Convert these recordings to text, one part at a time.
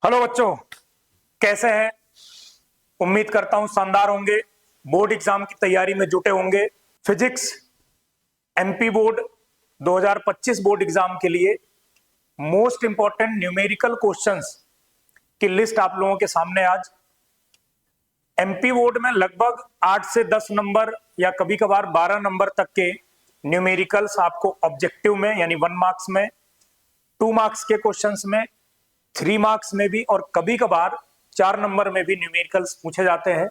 Hello बच्चों, कैसे हैं? उम्मीद करता हूं शानदार होंगे। बोर्ड एग्जाम की तैयारी में जुटे होंगे। Physics MP board 2025 board exam के लिए मोस्ट इंपॉर्टेंट न्यूमेरिकल क्वेश्चंस की लिस्ट आप लोगों के सामने आज। एमपी बोर्ड में लगभग 8 से 10 नंबर या कभी कभार 12 नंबर तक के न्यूमेरिकल्स आपको ऑब्जेक्टिव में यानी 1 मार्क्स में, 2 मार्क्स के क्वेश्चंस में, 3 मार्क्स में भी और कभी कभार 4 नंबर में भी न्यूमेरिकल्स पूछे जाते हैं।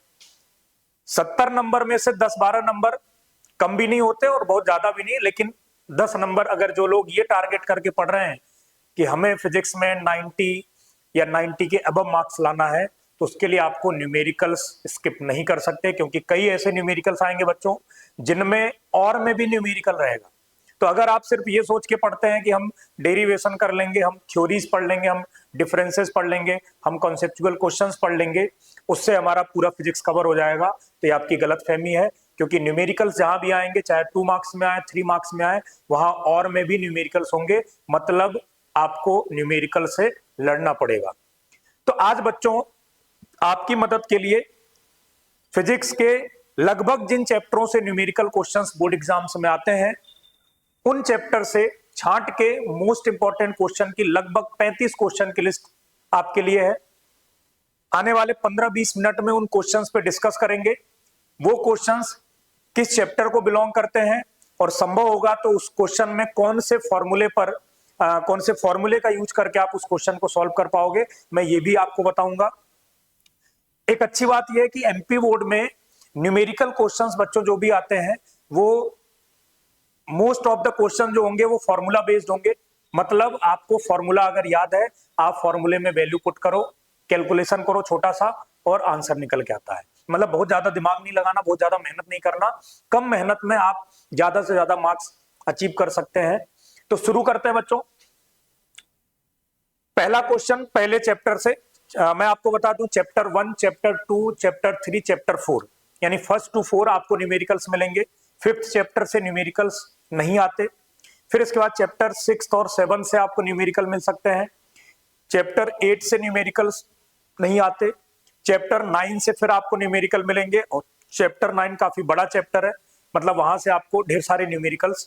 70 नंबर में से 10-12 नंबर कम भी नहीं होते और बहुत ज्यादा भी नहीं, लेकिन 10 नंबर अगर जो लोग ये टारगेट करके पढ़ रहे हैं कि हमें फिजिक्स में 90 या 90 के अबव मार्क्स लाना है, तो उसके लिए आपको न्यूमेरिकल्स स्किप नहीं कर सकते, क्योंकि कई ऐसे न्यूमेरिकल्स आएंगे बच्चों जिनमें और में भी न्यूमेरिकल रहेगा। तो अगर आप सिर्फ ये सोच के पढ़ते हैं कि हम डेरिवेशन कर लेंगे, हम थ्योरीज पढ़ लेंगे, हम डिफरेंसेस पढ़ लेंगे, हम कॉन्सेप्चुअल क्वेश्चंस पढ़ लेंगे, उससे हमारा पूरा फिजिक्स कवर हो जाएगा, तो ये आपकी गलतफहमी है। क्योंकि न्यूमेरिकल्स जहां भी आएंगे, चाहे 2 मार्क्स में आए, 3 मार्क्स में आए, वहां और में भी न्यूमेरिकल्स होंगे, मतलब आपको न्यूमेरिकल से लड़ना पड़ेगा। तो आज बच्चों आपकी मदद के लिए फिजिक्स के लगभग जिन चैप्टरों से न्यूमेरिकल क्वेश्चंस बोर्ड एग्जाम्स में आते हैं, उन चैप्टर से छांट के मोस्ट इंपॉर्टेंट क्वेश्चन की लगभग 35 क्वेश्चन की लिस्ट आपके लिए है। आने वाले 15-20 मिनट में उन क्वेश्चंस पे डिस्कस करेंगे। वो क्वेश्चंस किस चैप्टर को बिलोंग करते हैं और संभव होगा तो उस क्वेश्चन में कौन से फॉर्मूले का यूज करके आप उस क्वेश्चन को सॉल्व कर पाओगे, मैं ये भी आपको बताऊंगा। एक अच्छी बात यह है कि एमपी बोर्ड में न्यूमेरिकल क्वेश्चंस बच्चों जो भी आते हैं, वो मोस्ट ऑफ द क्वेश्चन जो होंगे वो फॉर्मूला बेस्ड होंगे। मतलब आपको फॉर्मूला अगर याद है, आप फॉर्मूले में वैल्यू पुट करो, कैलकुलेशन करो छोटा सा, और आंसर निकल के आता है। मतलब बहुत ज्यादा दिमाग नहीं लगाना, बहुत ज्यादा मेहनत नहीं करना, कम मेहनत में आप ज्यादा से ज्यादा मार्क्स अचीव कर सकते हैं। तो शुरू करते हैं बच्चों। पहला क्वेश्चन पहले चैप्टर से। मैं आपको बता दूं, चैप्टर 1, चैप्टर 2, चैप्टर 3, चैप्टर 4, यानी फर्स्ट टू 4 आपको न्यूमेरिकल्स मिलेंगे। 5th चैप्टर से न्यूमेरिकल्स नहीं आते। फिर इसके बाद चैप्टर 6 और 7 से आपको न्यूमेरिकल मिल सकते हैं। चैप्टर 8 से न्यूमेरिकल्स नहीं आते। चैप्टर 9 से फिर आपको न्यूमेरिकल मिलेंगे, और चैप्टर 9 काफी बड़ा चैप्टर है, मतलब वहां से आपको ढेर सारे न्यूमेरिकल्स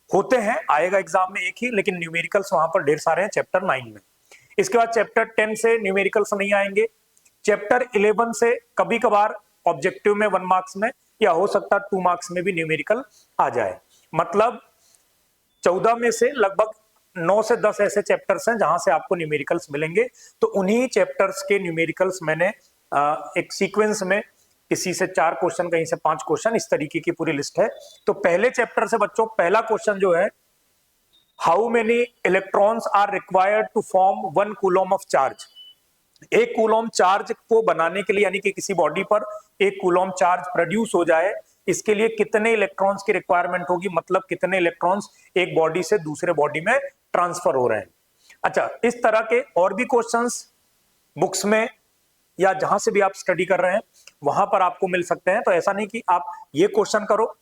होते हैं। आएगा एग्जाम में एक ही, लेकिन न्यूमेरिकल्स वहां पर ढेर सारे हैं चैप्टर 9 में। इसके बाद चैप्टर 10 से न्यूमेरिकल्स नहीं आएंगे। चैप्टर 11 से कभी कभार ऑब्जेक्टिव में 1 मार्क्स में, या हो सकता है 2 मार्क्स में भी न्यूमेरिकल आ जाए। मतलब 14 में से लगभग 9 से 10 ऐसे चैप्टर्स हैं जहां से आपको न्यूमेरिकल्स मिलेंगे। तो उन्हीं चैप्टर्स के न्यूमेरिकल्स मैंने एक सीक्वेंस में, किसी से 4 क्वेश्चन, कहीं से 5 क्वेश्चन, इस तरीके की पूरी लिस्ट है। तो पहले चैप्टर से बच्चों पहला क्वेश्चन जो है, how many electrons are required to form 1 coulomb of charge. 1 coulomb charge को बनाने के लिए, यानी कि किसी बॉडी पर 1 कूलम चार्ज प्रोड्यूस हो जाए, इसके लिए कितने इलेक्ट्रॉन्स की रिक्वायरमेंट होगी, मतलब कितने इलेक्ट्रॉन्स एक बॉडी से दूसरे बॉडी में ट्रांसफर हो रहे हैं। अच्छा, इस तरह के और भी क्वेश्चंस बुक्स में या जहां से भी आप स्टडी कर रहे हैं वहां पर आपको मिल सकते हैं। तो ऐसा नहीं कि आप ये क्वेश्चन करो,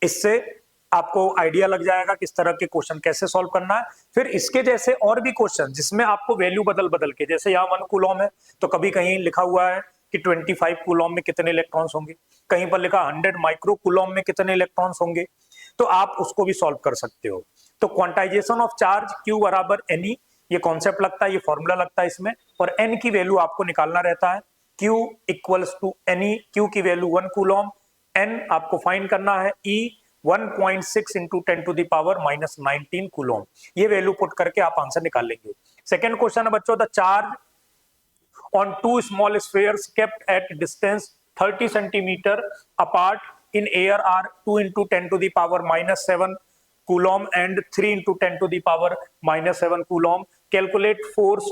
इससे आपको आइडिया लग जाएगा किस तरह के क्वेश्चन कैसे सॉल्व करना है। फिर इसके जैसे और भी क्वेश्चन जिसमें आपको वैल्यू बदल बदल के, जैसे यहाँ 1 कूलम है तो कभी कहीं लिखा हुआ है कि 25 कूलम में कितने इलेक्ट्रॉन्स होंगे, कहीं पर लिखा 100 माइक्रो कूलम में कितने इलेक्ट्रॉन्स होंगे, तो आप उसको भी सॉल्व कर सकते हो। तो क्वांटाइजेशन ऑफ चार्ज Q बराबर NE, ये कॉन्सेप्ट लगता है, ये फॉर्मूला लगता है इसमें, और N की वैल्यू आपको निकालना रहता है। Q equals to NE, Q की वैल्यू 1 कूलम, N आपको फाइंड करना है E 1.6 into 10 to the power minus 19 coulomb. ये वैल्यू पुट करके आप आंसर निकाल लेंगे। सेकेंड क्वेश्चन है बच्चों, the charge on 2 small spheres kept at distance 30 centimeter apart in air are 2 into 10 to the power minus 7 coulomb and 3 into 10 to the power minus 7 coulomb. Calculate force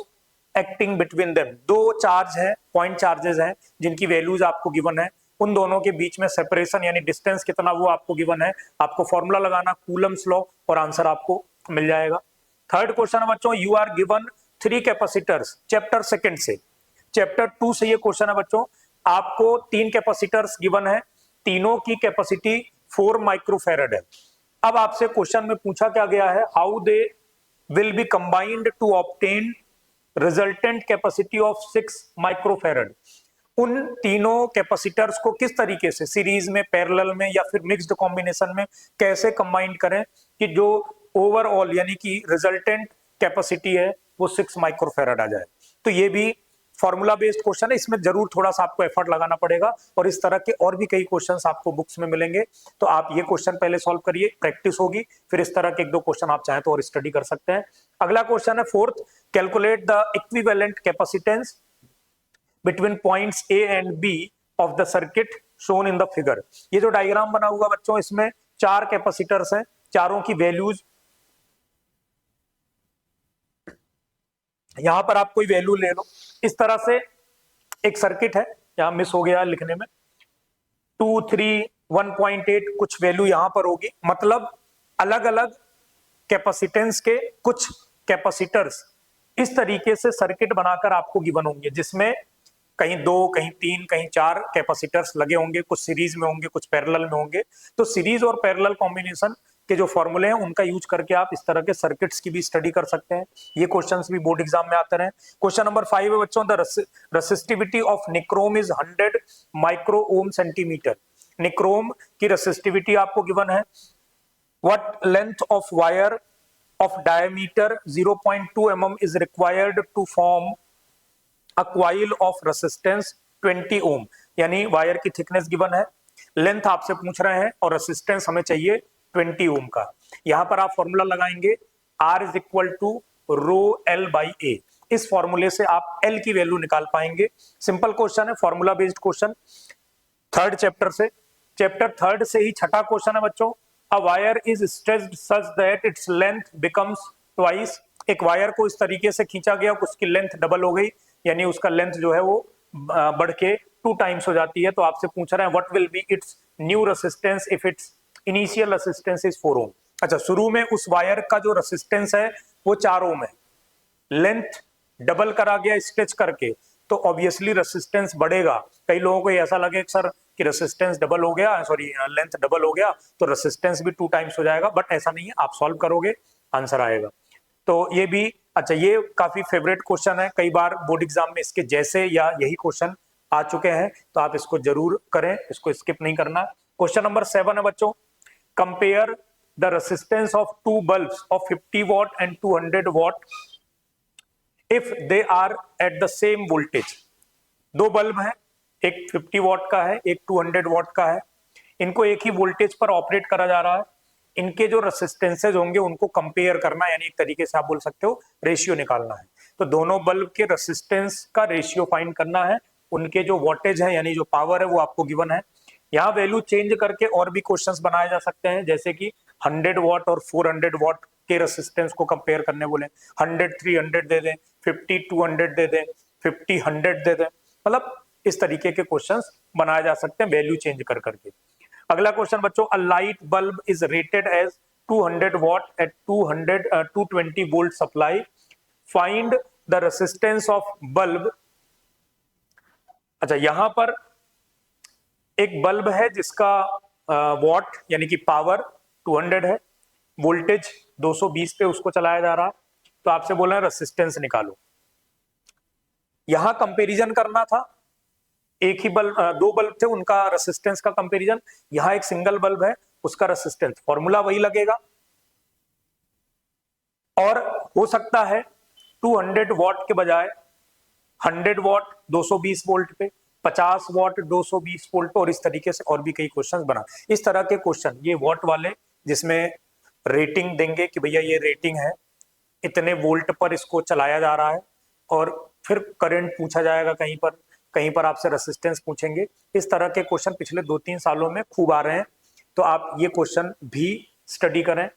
acting between them. दो charge है, point charges हैं, जिनकी values आपको given है। उन दोनों के बीच में सेपरेशन यानी डिस्टेंस कितना वो आपको गिवन है। आपको फॉर्मूला लगाना कूलम्स लॉ, और आंसर आपको मिल जाएगा। थर्ड क्वेश्चन है बच्चों, you are given 3 capacitors, chapter 2 से। चैप्टर 2 से ये क्वेश्चन है बच्चों, आपको 3 कैपेसिटर्स गिवन है, तीनों की कैपेसिटी 4 माइक्रोफैरड है। अब आपसे क्वेश्चन में पूछा क्या गया है, how they will be combined to obtain resultant capacity of 6 microfarad. उन तीनों कैपेसिटर्स को किस तरीके से सीरीज में, पैरेलल में या फिर मिक्स्ड कॉम्बिनेशन में कैसे कंबाइन करें कि जो ओवरऑल यानी कि रिजल्टेंट कैपेसिटी है वो 6 माइक्रोफेरेड आ जाए। तो ये भी फॉर्मूला बेस्ड क्वेश्चन है, इसमें जरूर थोड़ा सा आपको एफर्ट लगाना पड़ेगा और इस तरह के और भी कई क्वेश्चंस आपको बुक्स में मिलेंगे। तो आप ये क्वेश्चन पहले सॉल्व करिए, प्रैक्टिस होगी, फिर इस तरह के एक दो क्वेश्चन आप चाहें तो और स्टडी कर सकते हैं। अगला क्वेश्चन है fourth, calculate the equivalent capacitance between points A and B of the circuit shown in the figure. ये जो डायग्राम बना हुआ बच्चों, इसमें 4 कैपेसिटर्स हैं, चारों की वैल्यूज यहां पर आप कोई वैल्यू ले लो। इस तरह से एक सर्किट है, यहां मिस हो गया लिखने में, 2, 3, 1.8 कुछ वैल्यू यहां पर होगी, मतलब अलग अलग कैपेसिटेंस के कुछ कैपेसिटर्स इस तरीके से सर्किट बनाकर आपको गिवन होंगे, जिसमें कहीं 2, कहीं 3, कहीं 4 कैपेसिटर्स लगे होंगे, कुछ सीरीज में होंगे, कुछ पैरेलल में होंगे। तो सीरीज और पैरेलल कॉम्बिनेशन के जो फॉर्मूले हैं उनका यूज करके आप इस तरह के सर्किट्स की भी स्टडी कर सकते हैं। ये क्वेश्चंस भी बोर्ड एग्जाम में आते रहे। क्वेश्चन नंबर 5 है बच्चों, the resistivity of nichrome is 100 micro ohm centimetre. Nichrome की रेसिस्टिविटी आपको गिवन है। What length of wire of diameter 0.2 mm is required to form a coil of resistance 20 ohm। यानी wire की थिकनेस गिवन है, length आपसे पूछ रहे हैं और रेसिस्टेंस हमें चाहिए 20 ओम का। यहां पर आप फॉर्मूला लगाएंगे R is equal to rho L by A। इस फॉर्मूले से आप L की वैल्यू निकाल पाएंगे। सिंपल क्वेश्चन है, formula based question, third chapter से, चैप्टर थर्ड से ही छठा क्वेश्चन है बच्चों। A wire is stretched such that its length becomes twice। एक वायर को इस तरीके से खींचा गया, उसकी लेंथ डबल हो गई, यानी उसका लेंथ जो है वो बढ़ के 2 टाइम्स हो जाती है। तो आपसे पूछ रहे हैं what will B it's new resistance if it's initial resistance is 4 ओम। अच्छा, शुरू में उस वायर का जो रेसिस्टेंस है वो 4 ओम है, लेंथ डबल करा गया स्ट्रेच करके, तो ऑब्वियसली रेसिस्टेंस बढ़ेगा। कई लोगों को ऐसा लगे सर कि रेसिस्टेंस डबल हो गया, सॉरी लेंथ डबल हो गया तो रेसिस्टेंस भी 2 टाइम्स हो जाएगा, बट ऐसा नहीं है, आप सॉल्व करोगे आंसर आएगा। तो ये भी अच्छा, ये काफी फेवरेट क्वेश्चन है, कई बार बोर्ड एग्जाम में इसके जैसे या यही क्वेश्चन आ चुके हैं, तो आप इसको जरूर करें, इसको स्किप नहीं करना। क्वेश्चन नंबर 7 है बच्चों, compare the resistance of 2 bulbs of 50 watt and 200 watt if they are at the same voltage. 2 bulb हैं, एक 50 वॉट का है, एक 200 वॉट का है, इनको एक ही वोल्टेज पर ऑपरेट करा जा रहा है। इनके जो रेसिस्टेंसेज होंगे उनको कंपेयर करना, यानी एक तरीके से आप बोल सकते हो रेशियो निकालना है। तो दोनों बल्ब के रेसिस्टेंस का रेशियो फाइंड करना है, उनके जो वोल्टेज है यानी जो पावर है वो आपको गिवन है। यहाँ वैल्यू चेंज करके और भी क्वेश्चंस बनाए जा सकते हैं, जैसे कि 100 वॉट और 400 वॉट के रेसिस्टेंस को कंपेयर करने बोले, 100 300 दे दें, 50 200 दे दें, 50 100 दे दें, मतलब इस तरीके के क्वेश्चंस बनाए जा सकते हैं वैल्यू चेंज कर करके। अगला क्वेश्चन बच्चों, a light bulb is rated as 200 watt at 220 volt supply, find the resistance of bulb. अच्छा, यहां पर एक बल्ब है जिसका वॉट यानी कि पावर 200 है, वोल्टेज 220 पे उसको चलाया जा रहा है, तो आपसे बोल रहे हैं रेसिस्टेंस निकालो। यहां कंपैरिजन करना था, एक ही बल्ब, 2 बल्ब थे उनका रेसिस्टेंस का कंपैरिजन, यहां एक सिंगल बल्ब है उसका रेसिस्टेंस, फॉर्मूला वही लगेगा। और हो सकता है 200 वॉट के बजाय 100 वॉट 220 वोल्ट पे, 50 वॉट 220 वोल्ट पे, और इस तरीके से और भी कई क्वेश्चंस बना। इस तरह के क्वेश्चन ये वॉट वाले, जिसमें रेटिंग देंगे कि भैया ये रेटिंग है, इतने वोल्ट पर इसको चलाया जा रहा है, और फिर करंट पूछा जाएगा कहीं पर आपसे रेसिस्टेंस पूछेंगे। इस तरह के क्वेश्चन पिछले 2-3 सालों में खूब आ रहे हैं, तो आप ये क्वेश्चन भी स्टडी करें।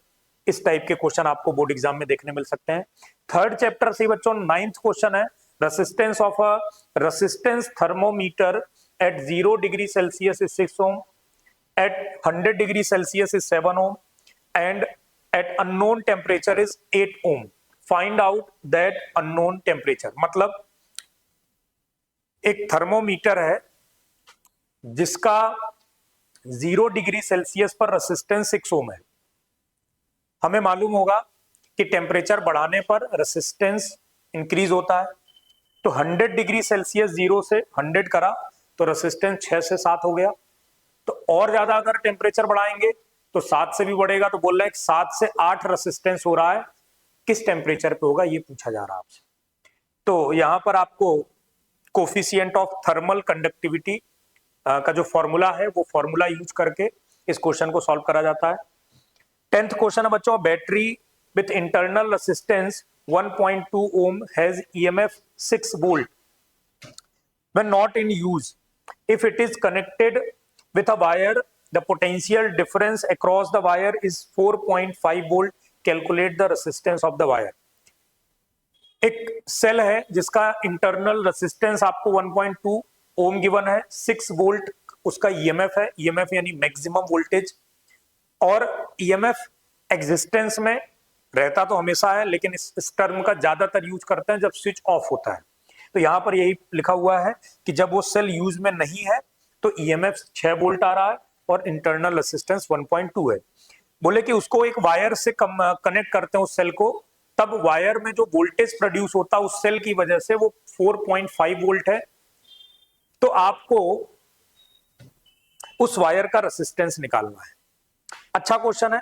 इस टाइप के क्वेश्चन आपको बोर्ड एग्जाम में देखने मिल सकते हैं। थर्ड चैप्टर से बच्चों 9th क्वेश्चन है, resistance of a resistance thermometer at 0 degree Celsius is 6 ohm, at 100 degree Celsius is 7 ohm, and at unknown temperature is 8 ohm. Find out that unknown temperature. मतलब एक thermometer है जिसका 0 degree Celsius पर resistance 6 ohm है। हमें मालूम होगा कि टेम्परेचर बढ़ाने पर रेसिस्टेंस इंक्रीज होता है, तो 100 डिग्री सेल्सियस 0 से 100 करा तो रेसिस्टेंस 6 से 7 हो गया। तो और ज्यादा अगर टेम्परेचर बढ़ाएंगे तो 7 से भी बढ़ेगा, तो बोल रहे हैं 7 से 8 रेसिस्टेंस हो रहा है, किस टेम्परेचर पे होगा ये पूछा जा रहा है आपसे। तो यहां पर आपको कोफिशिएंट ऑफ थर्मल कंडक्टिविटी का जो फॉर्मूला है वो फॉर्मूला यूज करके इस क्वेश्चन को सॉल्व करा जाता है। 10th क्वेश्चन है बच्चों, battery with internal resistance 1.2 ohm has EMF 6 volt when not in use. If it is connected with a wire, the potential difference across the wire is 4.5 volt. Calculate the resistance of the wire. एक cell है जिसका internal resistance आपको 1.2 ओम given है, 6 volt उसका EMF है, EMF यानी maximum voltage, और EMF existence में रहता तो हमेशा है, लेकिन इस टर्म का ज्यादातर यूज करते हैं जब स्विच ऑफ होता है। तो यहां पर यही लिखा हुआ है कि जब वो सेल यूज में नहीं है तो ईएमएफ 6 वोल्ट आ रहा है और इंटरनल रेसिस्टेंस 1.2 है। बोले कि उसको एक वायर से कनेक्ट करते हैं उस सेल को, तब वायर में जो वोल्टेज प्रोड्यूस होता है उस सेल की वजह से वो 4.5 वोल्ट है। तो आपको उस वायर का रेसिस्टेंस निकालना है। अच्छा क्वेश्चन है,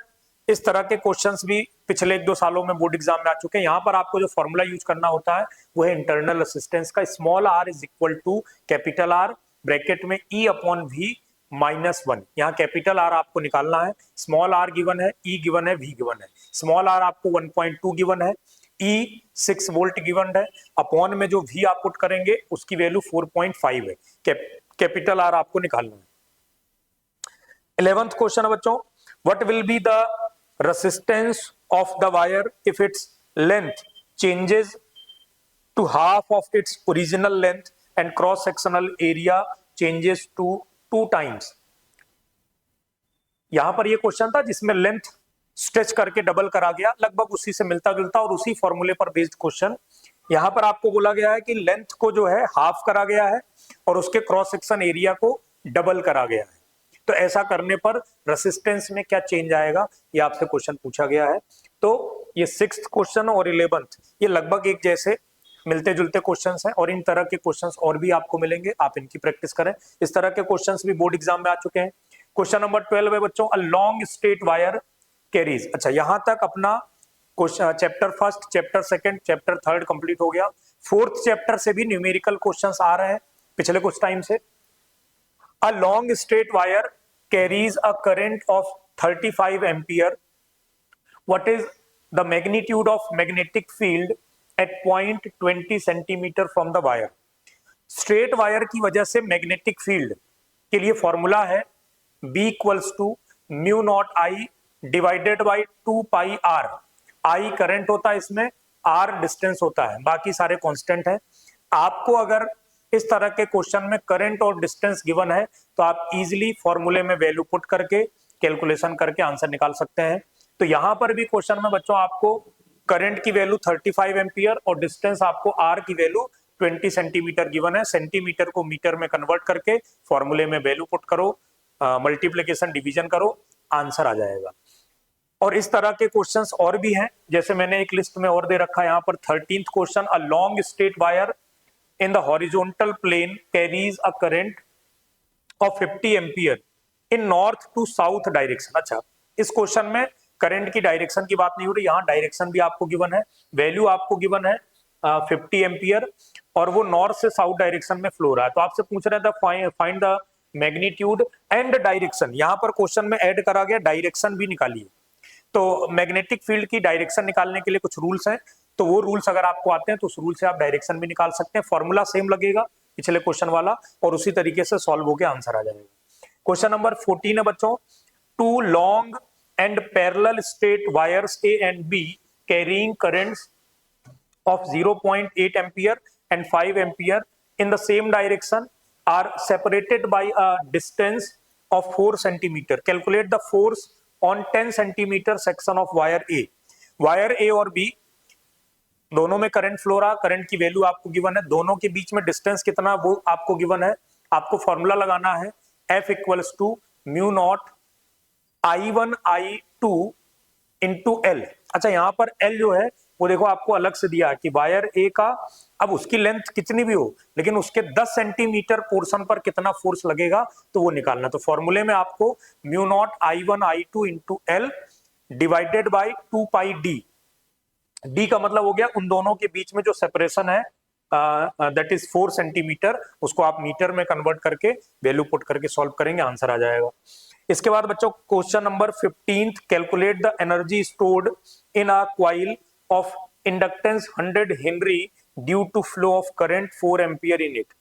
इस तरह के क्वेश्चंस भी पिछले 1-2 सालों में बोर्ड एग्जाम में आ चुके हैं। यहां पर आपको जो फॉर्मूला यूज करना होता है वो है इंटरनल रेसिस्टेंस का, small R is equal to capital R bracket में E अपॉन V -1। यहाँ कैपिटल आर आपको निकालना है, स्मॉल आर गिवन है, E गिवन है, V गिवन है। स्मॉल आर आपको 1.2 गिवन है, E 6 वोल्ट गिवन है, अपॉन में जो V आप पुट करेंगे उसकी वैल्यू 4.5 है। कैपिटल आर आपको निकालना है। 11th क्वेश्चन है बच्चों, what will be the resistance of the wire if its length changes to half of its original length and cross sectional area changes to 2 times. यहां पर ये क्वेश्चन था जिसमें लेंथ स्ट्रेच करके डबल करा गया, लगभग उसी से मिलता जुलता और उसी फॉर्मूले पर बेस्ड क्वेश्चन। यहां पर आपको बोला गया है कि लेंथ को जो है हाफ करा गया है और उसके क्रॉस सेक्शन एरिया को डबल करा गया है। तो ऐसा करने पर रेसिस्टेंस में क्या चेंज आएगा, ये आपसे क्वेश्चन पूछा गया है। तो ये 6th क्वेश्चन और 11th ये लगभग एक जैसे मिलते जुलते क्वेश्चंस हैं, और इन तरह के क्वेश्चंस और भी आपको मिलेंगे, आप इनकी प्रैक्टिस करें। इस तरह के क्वेश्चंस भी बोर्ड एग्जाम में आ चुके हैं। क्वेश्चन नंबर 12 है बच्चों, a long straight wire carries. अच्छा, यहां तक अपना चैप्टर 1, चैप्टर 2, चैप्टर 3 कंप्लीट हो गया। 4th चैप्टर से भी न्यूमेरिकल क्वेश्चंस आ रहे हैं पिछले कुछ टाइम से। A long straight wire carries a current of 35 ampere. What is the magnitude of magnetic field at point 20 centimeter from the wire? Straight wire की वजह से मैग्नेटिक फील्ड के लिए फॉर्मूला है B equals to mu naught I divided by 2 pi R. I current होता है इसमें, are distance होता है, बाकी सारे कांस्टेंट है। आपको अगर इस तरह के क्वेश्चन में करंट और डिस्टेंस गिवन है तो आप इजीली फॉर्मूले में वैल्यू पुट करके कैलकुलेशन करके आंसर निकाल सकते हैं। तो यहां पर भी क्वेश्चन में बच्चों आपको करंट की वैल्यू 35 एम्पियर और डिस्टेंस आपको आर की वैल्यू 20 सेंटीमीटर गिवन है। सेंटीमीटर को मीटर में कन्वर्ट करके फॉर्मूले में वैल्यू पुट करो, मल्टीप्लीकेशन डिवीजन करो, आंसर आ जाएगा। और इस तरह के क्वेश्चंस और भी हैं, जैसे मैंने एक लिस्ट में और दे रखा है यहाँ पर 13th question, a long straight wire in the horizontal plane carries a current of 50 ampere in north to south direction। अच्छा, इस क्वेश्चन में करंट की डायरेक्शन की बात नहीं हो रही, यहाँ डायरेक्शन भी आपको गिवन है, वैल्यू आपको गिवन है 50 एम्पियर और वो नॉर्थ से साउथ डायरेक्शन में फ्लो रहा है। तो आपसे पूछ रहे थे find the magnitude and direction. यहाँ पर क्वेश्चन में ऐड करा गया डायरेक्शन भी निकालिए। तो मैग्नेटिक फील्ड की डायरेक्शन निकालने के लिए कुछ रूल्स हैं, तो वो रूल्स अगर आपको आते हैं तो उस रूल से आप डायरेक्शन भी निकाल सकते हैं। फॉर्मूला सेम लगेगा पिछले क्वेश्चन वाला और उसी तरीके से सॉल्व होकर आंसर आ जाएगा। क्वेश्चन नंबर 14 है बच्चों, 2 long and parallel straight wires A and B carrying currents of 0.8 ampere and 5 ampere in the same direction are separated by a distance of 4 centimeter. Calculate the force on 10 centimeter section of wire A. Wire A और B दोनों में current flow रहा, current की value आपको given है, दोनों के बीच में डिस्टेंस कितना वो आपको गिवन है। आपको फॉर्मूला लगाना है F equals to mu naught I1 I2 into L। अच्छा, यहाँ पर L जो है वो देखो आपको अलग से दिया है कि वायर A का अब उसकी लेंथ कितनी भी हो, लेकिन उसके 10 सेंटीमीटर पोर्शन पर कितना फोर्स लगेगा तो वो निकालना। तो फॉर्मूले में आपको mu naught I1 I2 into L divided by 2 pi D. D का मतलब हो गया उन दोनों के बीच में जो सेपरेशन है, दैट इज 4 सेंटीमीटर, उसको आप मीटर में कन्वर्ट करके वैल्यू पुट करके सॉल्व करेंगे, आंसर आ जाएगा। इसके बाद बच्चों question number 15, calculate the energy stored in a coil of inductance 100 henry due to flow of current 4 ampere in it.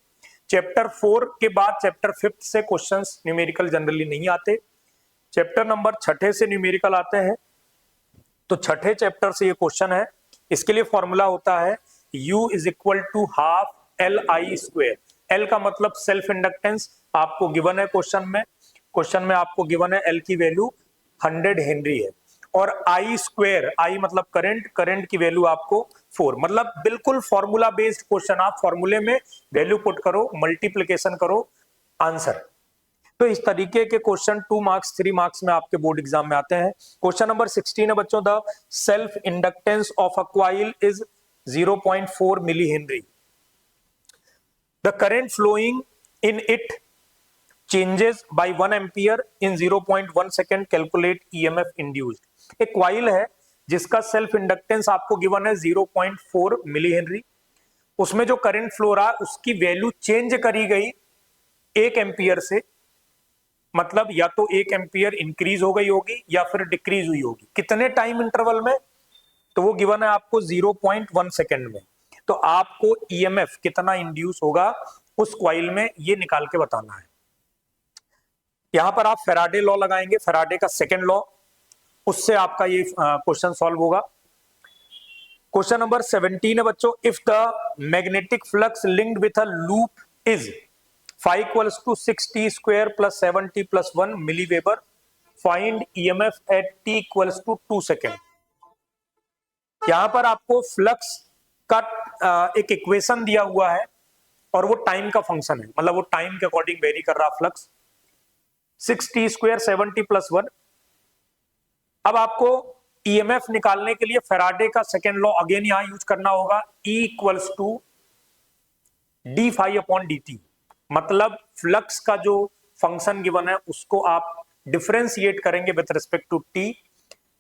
Chapter 4 के बाद चैप्टर 5 से क्वेश्चंस न्यूमेरिकल जनरली नहीं आते, चैप्टर नंबर 6 से न्यूमेरिकल आते हैं। तो 6 चैप्टर से ये क्वेश्चन है। इसके लिए फॉर्मूला होता है U is equal to half L I square. L का मतलब सेल्फ इंडक्टेंस आपको गिवन है क्वेश्चन में आपको गिवन है एल की वैल्यू 100 हेनरी है, और आई स्क्वेयर, आई मतलब करंट की वैल्यू आपको 4, मतलब बिल्कुल फॉर्मूला बेस्ड क्वेश्चन। आप फॉर्मूले में वैल्यू पुट करो, मल्टीप्लीकेशन करो, आंसर। तो इस तरीके के क्वेश्चन 2 मार्क्स 3 मार्क्स में आपके बोर्ड एग्जाम में आते हैं। क्वेश्चन नंबर 16 है बच्चों, the self inductance of a coil is 0.4 milli henry, the current flowing in it changes by 1 ampere in 0.1 second, calculate EMF induced. एक कॉइल है जिसका सेल्फ इंडक्टेंस आपको गिवन है 0.4 मिली हेनरी, उसमें जो करंट फ्लो रहा उसकी वैल्यू चेंज करी गई 1 एम्पियर से, मतलब या तो 1 एम्पियर इंक्रीज हो गई होगी या फिर डिक्रीज हुई होगी। कितने टाइम इंटरवल में, तो वो गिवन है आपको 0.1 सेकेंड में। तो आपको ईएमएफ कितना इंड्यूस होगा उस कॉइल में, ये निकाल के बताना है। यहां पर आप फैराडे लॉ लगाएंगे, फैराडे का सेकेंड लॉ, उससे आपका ये क्वेश्चन सॉल्व होगा। क्वेश्चन नंबर 17 है बच्चों, if the magnetic flux linked with a loop is phi equals to 6t square plus 7t plus 1 milliweber, find EMF at t equals to 2 second. यहां पर आपको flux का एक इक्वेशन दिया हुआ है और वो टाइम का फंक्शन है, मतलब वो टाइम के अकॉर्डिंग वेरी कर रहा flux. 6t square 7t plus 1। अब आपको ईएमएफ निकालने के लिए फैराडे का सेकेंड लॉ अगेन यहां यूज करना होगा, E इक्वल्स टू D phi upon D T, मतलब फ्लक्स का जो फंक्शन गिवन है उसको आप डिफरेंशिएट करेंगे विद रिस्पेक्ट टू टी।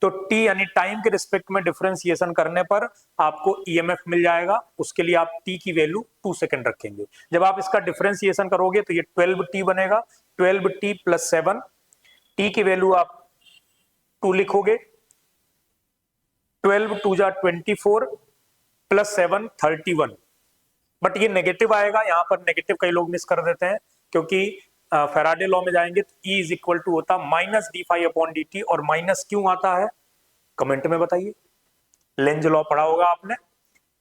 तो टी यानी टाइम के रिस्पेक्ट में डिफरेंशिएशन करने पर आपको ईएमएफ मिल जाएगा। उसके लिए आप टी की वैल्यू 2 सेकेंड रखेंगे। जब आप इसका डिफरेंशिएशन करोगे तो ये 12t बनेगा, 12t प्लस 7, टी की वैल्यू आप 2 लिखोगे, 12 2 जा 24 प्लस 7 31, बट ये नेगेटिव आएगा। यहां पर नेगेटिव कई लोग मिस कर देते हैं, क्योंकि फैराडे लॉ में जाएंगे तो E इज इक्वल टू होता minus D phi upon D T, और माइनस क्यों आता है कमेंट में बताइए, लेंज लॉ पढ़ा होगा आपने,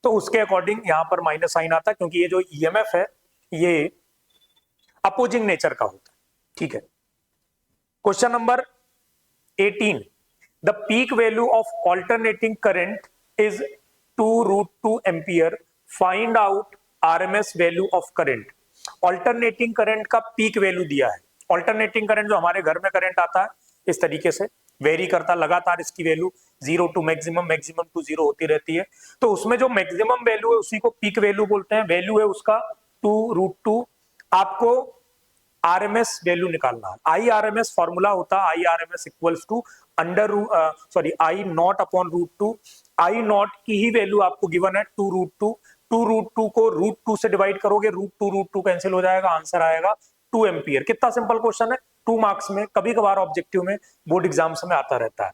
तो उसके अकॉर्डिंग यहां पर माइनस साइन आता है, क्योंकि ये जो ईएमएफ है ये अपोजिंग नेचर का होता है। ठीक है, question number 18, the peak value of alternating current is 2√2 ampere, find out RMS value of current. Alternating current का पीक वैल्यू दिया है। ऑल्टरनेटिंग करंट जो हमारे घर में करंट आता है इस तरीके से वेरी करता लगातार, इसकी value 0 to maximum, maximum to 0 होती रहती है। तो उसमें जो मैक्सिमम वैल्यू है उसी को पीक वैल्यू बोलते हैं। वैल्यू है उसका 2√2। आपको आरएमएस वैल्यू निकालना है। आई आरएमएस फॉर्मूला होता है I RMS equals to I not upon √2। I not की ही वैल्यू आपको गिवन है 2√2। 2√2 को √2 से डिवाइड करोगे, √2 कैंसिल हो जाएगा, आंसर आएगा 2 एम्पियर। कितना सिंपल क्वेश्चन है, 2 मार्क्स में, कभी कभार ऑब्जेक्टिव में, बोर्ड एग्जाम्स में आता रहता है।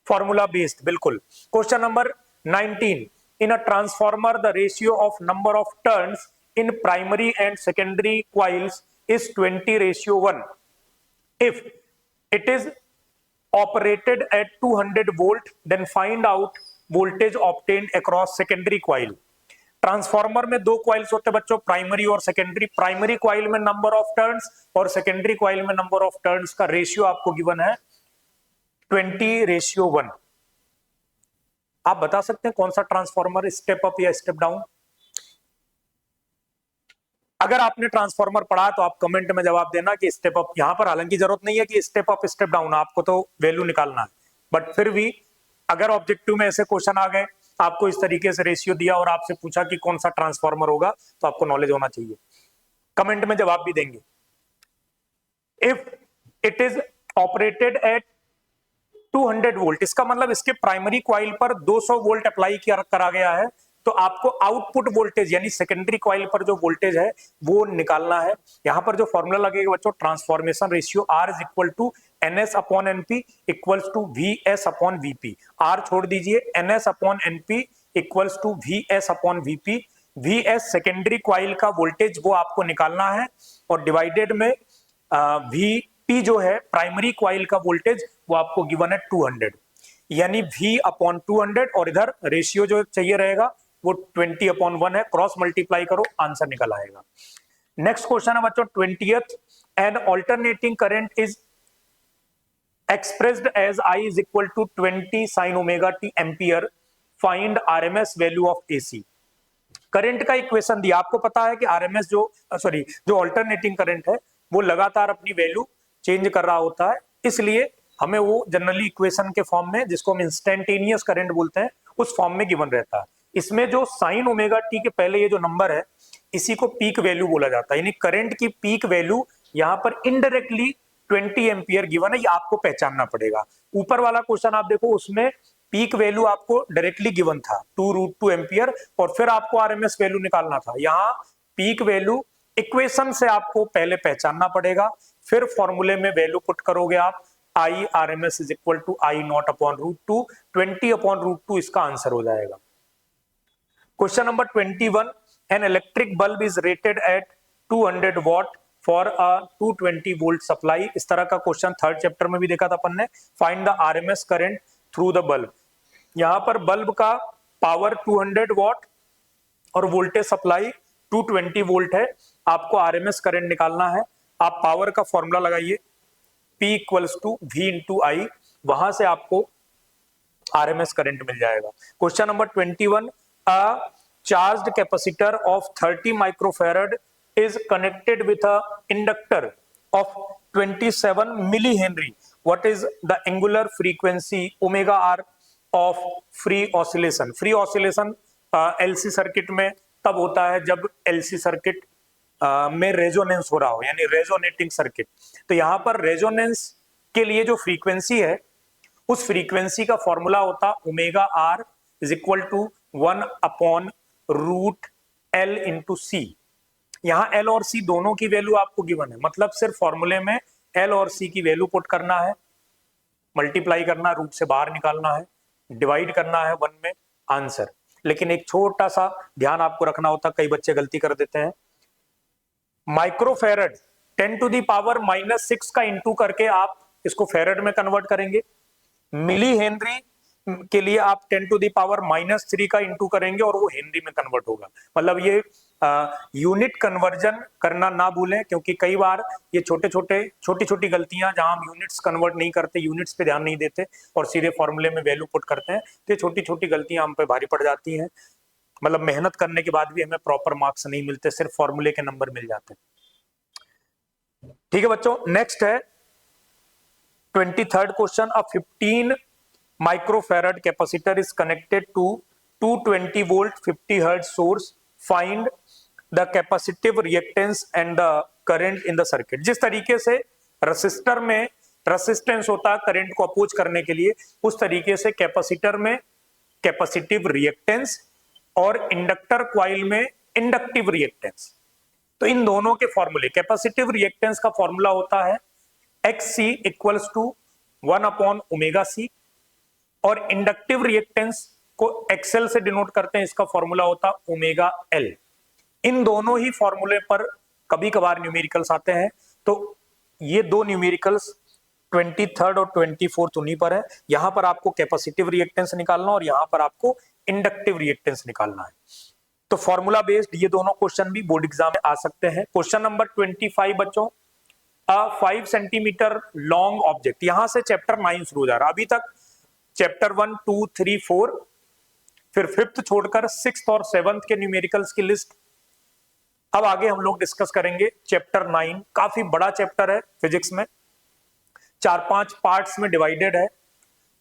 फॉर्मूला बेस्ड बिल्कुल। Question number 19, in a transformer the ratio of number of turns in primary and secondary coils is 20:1. If it is operated at 200 volt, then find out voltage obtained across secondary coil. Transformer में 2 coils होते हैं बच्चों, primary और secondary. Primary coil में number of turns और secondary coil में number of turns का ratio आपको गिवन है 20:1। आप बता सकते हैं कौन सा ट्रांसफॉर्मर, स्टेप अप या स्टेप डाउन? अगर आपने ट्रांसफॉर्मर पढ़ा तो आप कमेंट में जवाब देना कि स्टेप अप। यहां पर हालांकि जरूरत नहीं है कि स्टेप अप स्टेप डाउन, आपको तो वैल्यू निकालना है, बट फिर भी अगर ऑब्जेक्टिव में ऐसे क्वेश्चन आ गए, आपको इस तरीके से रेशियो दिया और आपसे पूछा कि कौन सा ट्रांसफार्मर होगा, तो आपको नॉलेज होना चाहिए, कमेंट में जवाब भी देंगे। If it is operated at 200 volt, इसका मतलब इसके प्राइमरी कॉइल पर 200 वोल्ट अप्लाई करा गया है, तो आपको आउटपुट वोल्टेज यानी सेकेंडरी कॉइल पर जो वोल्टेज है वो निकालना है। यहां पर जो फॉर्मूला लगेगा बच्चों, transformation ratio R is equal to NS upon NP equals to VS upon VP। R छोड़ दीजिए, NS upon NP equals to VS upon VP। VS secondary coil का वोल्टेज वो आपको निकालना है, और डिवाइडेड में VP जो है प्राइमरी कॉइल का वोल्टेज वो आपको गिवन है 200, यानी V अपॉन 200, और इधर रेशियो जो चाहिए रहेगा वो 20/1 है, क्रॉस मल्टीप्लाई करो, आंसर निकल आएगा। नेक्स्ट क्वेश्चन है बच्चों 20th, an alternating current is expressed as I is equal to 20 sin omega t ampere, find RMS value of AC। Current का इक्वेशन दिया, आपको पता है कि RMS जो ऑल्टरनेटिंग करंट है वो लगातार अपनी वैल्यू चेंज कर रहा होता है, इसलिए हमें वो जनरली इक्वेशन के फॉर्म में, जिसको हम इंस्टेंटेनियस करंट बोलते हैं, उस फॉर्म में गिवन रहता है। इसमें जो साइन ओमेगा टी के पहले ये जो नंबर है, इसी को पीक वैल्यू बोला जाता है, यानी करंट की पीक वैल्यू यहाँ पर इनडायरेक्टली 20 एम्पियर गिवन है, ये आपको पहचानना पड़ेगा। ऊपर वाला क्वेश्चन आप देखो, उसमें पीक वैल्यू आपको डायरेक्टली गिवन था 2√2 एम्पियर, और फिर आपको आरएमएस वैल्यू निकालना था। यहाँ पीक वैल्यू इक्वेशन से आपको पहले पहचानना पड़ेगा, फिर फॉर्मूले में वैल्यू पुट करोगे आप, I RMS is equal to I not upon √2, 20/√2 इसका आंसर हो जाएगा। Question number 21, an electric bulb is rated at 200 watt for a 220 volt supply. इस तरह का क्वेश्चन थर्ड चैप्टर में भी देखा था अपन ने। Find the RMS current through the bulb. यहां पर बल्ब का पावर 200 वॉट और वोल्टेज सप्लाई 220 वोल्ट है, आपको RMS करंट निकालना है। आप पावर का फॉर्मूला लगाइए, P equals to V into I, वहां से आपको RMS करंट मिल जाएगा। Question number 21, a charged capacitor of 30 microfarad is connected with a inductor of 27 millihenry. What is the angular frequency omega r of free oscillation? Free oscillation LC circuit में तब होता है जब LC सर्किट में resonance हो रहा हो, यानी रेजोनेटिंग सर्किट। तो यहां पर रेजोनेंस के लिए जो फ्रीक्वेंसी है, उस फ्रीक्वेंसी का फॉर्मूला होता omega r is equal to 1/√L into C. यहां L और C दोनों की वैल्यू आपको गिवन है, मतलब सिर्फ फॉर्मूले में L और C की वैल्यू पुट करना है, मल्टीप्लाई करना, रूट से बाहर निकालना है, डिवाइड करना है 1 में, आंसर। लेकिन एक छोटा सा ध्यान आपको रखना होता, कई बच्चे गलती कर देते हैं। माइक्रोफैरड 10⁻⁻6 का इंटू करके आप इसको फैरड में कन्वर्ट करेंगे। मिली हेनरी के लिए आप 10⁻⁻3 का इंटू करेंगे और वो हेनरी में कन्वर्ट होगा। मतलब ये यूनिट कन्वर्जन करना ना भूलें, क्योंकि कई बार ये छोटी छोटी गलतियां, जहां हम यूनिट्स कन्वर्ट नहीं करते, यूनिट्स पे ध्यान नहीं देते और सीधे फॉर्मूले में वैल्यू पुट करते हैं, तो ये छोटी छोटी गलतियां हम पे भारी पड़ जाती हैं। मतलब मेहनत करने के बाद भी हमें प्रॉपर मार्क्स नहीं मिलते, सिर्फ फॉर्मूले के नंबर मिल जाते हैं। ठीक है बच्चों, नेक्स्ट है 23rd question. A 15 microfarad capacitor is connected to 220 volt 50 hertz source, find the capacitive reactance and the current in the circuit. जिस तरीके से रेसिस्टर में रेसिस्टेंस होता है करंट को अपोज करने के लिए, उस तरीके से कैपेसिटर में कैपेसिटिव रिएक्टेंस और इंडक्टर कॉइल में इंडक्टिव रिएक्टेंस। तो इन दोनों के फॉर्मूले, कैपेसिटिव रिएक्टेंस का फॉर्मूला होता है XC इक्वल्स टू 1/ω_C, और इंडक्टिव रिएक्टेंस को XL से डिनोट करते हैं, इसका फॉर्मूला होता ω_L। इन दोनों ही फॉर्मूले पर कभी कभार न्यूमेरिकल्स आते हैं, तो ये दो न्यूमेरिकल्स 23rd और 24th उन्हीं पर है। यहां पर आपको कैपेसिटिव रिएक्टेंस निकालना और यहां पर आपको इंडक्टिव रिएक्टेंस निकालना है। तो फॉर्मूला बेस्ड ये दोनों क्वेश्चन भी बोर्ड एग्जाम में आ सकते हैं। क्वेश्चन नंबर 25 बच्चों, 5 सेंटीमीटर लॉन्ग ऑब्जेक्ट। यहां से चैप्टर 9 शुरू हो जा रहा है। अभी तक चैप्टर 1, 2, 3, 4, फिर 5th छोड़कर 6th और 7th के न्यूमेरिकल्स की लिस्ट। अब आगे हम लोग डिस्कस करेंगे चैप्टर 9। काफी बड़ा चैप्टर है फिजिक्स में, 4-5 पार्ट्स में डिवाइडेड है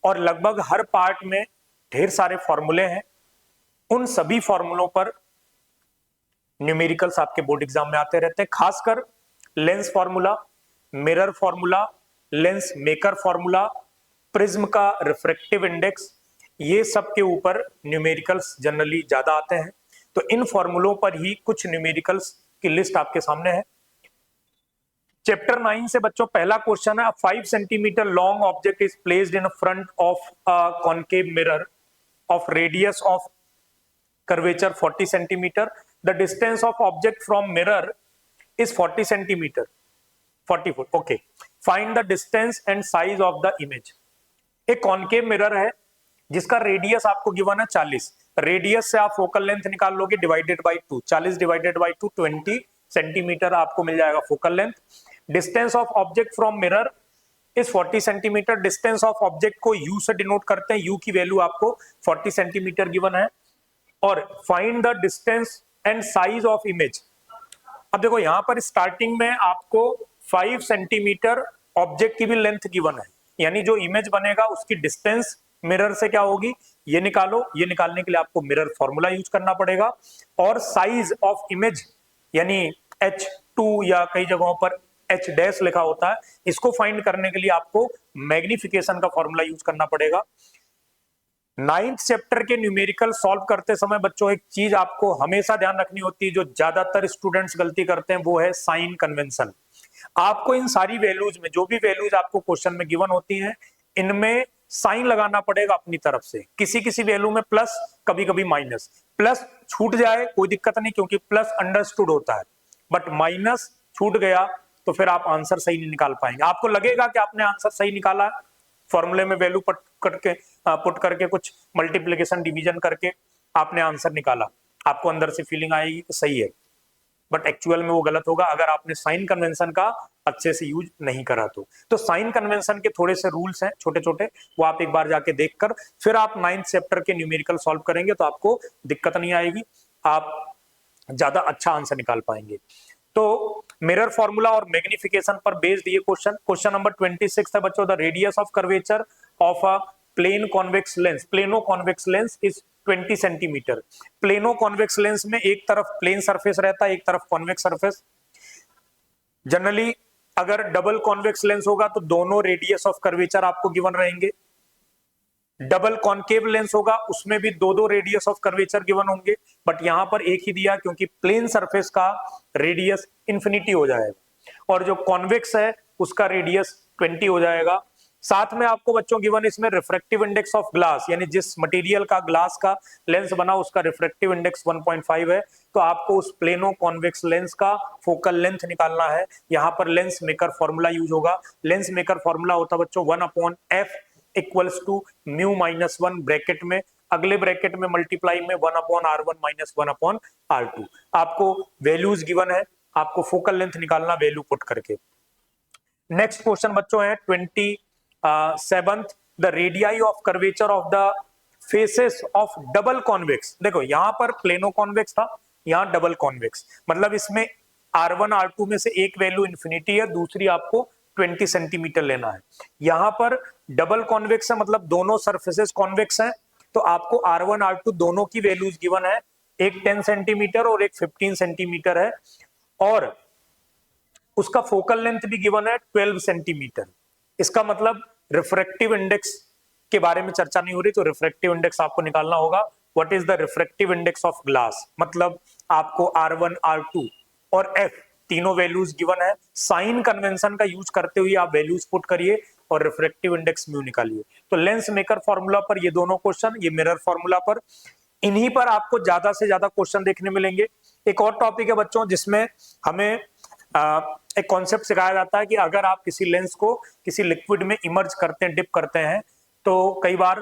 और लगभग हर पार्ट में ढेर सारे फॉर्मूले हैं। उन सभी फॉर्मूलों पर न्यूमेरिकल्स आपके बोर्ड एग्जाम में आते रहते हैं, खासकर lens formula, mirror formula, lens maker formula, prism का रिफ्रैक्टिव इंडेक्स, ये सब के ऊपर न्यूमेरिकल्स जनरली ज्यादा आते हैं। तो इन फॉर्मूलों पर ही कुछ न्यूमेरिकल्स की लिस्ट आपके सामने है। चैप्टर 9 से बच्चों पहला क्वेश्चन है, 5 centimetre long object is placed in front of a concave mirror of radius of curvature 40 centimeter. The distance of object from mirror is 40 centimeter. 40 foot. Okay. Find the distance and size of the image. एक concave mirror है जिसका radius आपको given है 40। Radius से आप focal length निकाल लोगे divided by 2। 40 divided by 2 20 centimetre आपको मिल जाएगा focal length. Distance of object from mirror is 40 centimetre. Distance of object को यू से डिनोट करते हैं, यू की वैल्यू आपको 40 सेंटीमीटर गिवन है। और find the distance and size of image. अब देखो यहां पर स्टार्टिंग में आपको 5 सेंटीमीटर ऑब्जेक्ट की भी लेंथ गिवन है, यानी जो इमेज बनेगा उसकी डिस्टेंस मिरर से क्या होगी ये निकालो। ये निकालने के लिए आपको मिरर फॉर्मूला यूज करना पड़ेगा। और साइज ऑफ इमेज यानी H2 या कई जगहों पर H डैश लिखा होता है, इसको फाइंड करने के लिए आपको मैग्निफिकेशन का फॉर्मूला यूज करना पड़ेगा। 9th चैप्टर के न्यूमेरिकल सॉल्व करते समय बच्चों एक चीज आपको हमेशा ध्यान रखनी होती है, जो ज्यादातर स्टूडेंट्स गलती करते हैं, वो है साइन कन्वेंशन। आपको इन सारी वैल्यूज में जो भी वैल्यूज आपको क्वेश्चन में गिवन होती हैं, इनमें साइन लगाना पड़ेगा अपनी तरफ से। किसी किसी वैल्यू में प्लस, कभी कभी माइनस। प्लस छूट जाए कोई दिक्कत नहीं, क्योंकि प्लस अंडरस्टूड होता है, बट माइनस छूट गया तो फिर आप आंसर सही नहीं निकाल पाएंगे। आपको लगेगा कि आपने आंसर सही निकाला, फॉर्मूले में वैल्यू पुट करके कुछ मल्टीप्लिकेशन डिवीजन करके आपने आंसर निकाला, आपको अंदर से फीलिंग आएगी कि सही है, बट एक्चुअल में वो गलत होगा अगर आपने साइन कन्वेंशन का अच्छे से यूज नहीं करा तो साइन कन्वेंशन के थोड़े से रूल्स हैं छोटे छोटे, वो आप एक बार जाके देखकर फिर आप 9th चैप्टर के न्यूमेरिकल सॉल्व करेंगे तो आपको दिक्कत नहीं आएगी, आप ज्यादा अच्छा आंसर निकाल पाएंगे। तो मिरर फॉर्मूला और मैग्निफिकेशन पर बेस्ड ये क्वेश्चन नंबर 26 है बच्चों। The radius of curvature of a plane convex lens, plano convex lens is 20 centimetre. Plano convex lens में एक तरफ प्लेन सरफेस रहता है, एक तरफ कॉन्वेक्स सरफेस। जनरली अगर डबल कॉन्वेक्स लेंस होगा तो दोनों रेडियस ऑफ कर्वेचर आपको गिवन रहेंगे। डबल कॉनकेव लेंस होगा उसमें भी दो रेडियस ऑफ कर्वेचर गिवन होंगे, बट यहां पर एक ही दिया क्योंकि प्लेन सरफेस का रेडियस इंफिनिटी हो जाएगा और जो कॉन्वेक्स है उसका रेडियस 20 हो जाएगा। साथ में आपको बच्चों गिवन इसमें रिफ्रैक्टिव इंडेक्स ऑफ ग्लास, यानी जिस मटेरियल का ग्लास का लेंस बना उसका रिफ्रैक्टिव इंडेक्स 1.5 है, तो आपको उस प्लेनो कॉन्वेक्स लेंस का फोकल लेंथ निकालना है। यहाँ पर लेंस मेकर फॉर्मूला यूज होगा। लेंस मेकर फॉर्मूला होता है बच्चों 1/f equals to mu minus 1 bracket में, अगले ब्रैकेट में मल्टीप्लाई में 1/r1 माइनस 1/r2। आपको वैल्यूज गिवन है, आपको फोकल लेंथ निकालना वैल्यू पुट करके। नेक्स्ट क्वेश्चन बच्चों है 27th, the radii of curvature of the faces of double convex. देखो यहां पर प्लेनो कॉन्वेक्स था, यहां डबल कॉन्वेक्स, मतलब इसमें R1 R2 में से एक वैल्यू इंफिनिटी है, दूसरी आपको 20 सेंटीमीटर लेना है। यहां पर डबल कॉन्वेक्स है, मतलब दोनों सरफेसेस कॉन्वेक्स हैं, तो आपको R1 R2 दोनों की वैल्यूज गिवन है, एक 10 सेंटीमीटर और एक 15 सेंटीमीटर है, और उसका फोकल लेंथ भी गिवन है 12 सेंटीमीटर। इसका मतलब रिफ्रैक्टिव इंडेक्स के बारे में चर्चा नहीं हो रही, तो रिफ्रैक्टिव इंडेक्स आपको निकालना होगा। What is the refractive index of glass, मतलब आपको R1 R2 और F तीनों वैल्यूज गिवन है। साइन कन्वेंशन का यूज करते हुए आप वैल्यूज पुट करिए और रिफ्रैक्टिव इंडेक्स म्यू निकालिए। तो लेंस मेकर फॉर्मूला पर ये दोनों क्वेश्चन, ये मिरर फॉर्मूला पर, इन्हीं पर आपको ज्यादा से ज्यादा क्वेश्चन देखने मिलेंगे। एक और टॉपिक है बच्चों जिसमें हमें एक कॉन्सेप्ट सिखाया जाता है कि अगर आप किसी लेंस को किसी लिक्विड में इमर्ज करते हैं, डिप करते हैं, तो कई बार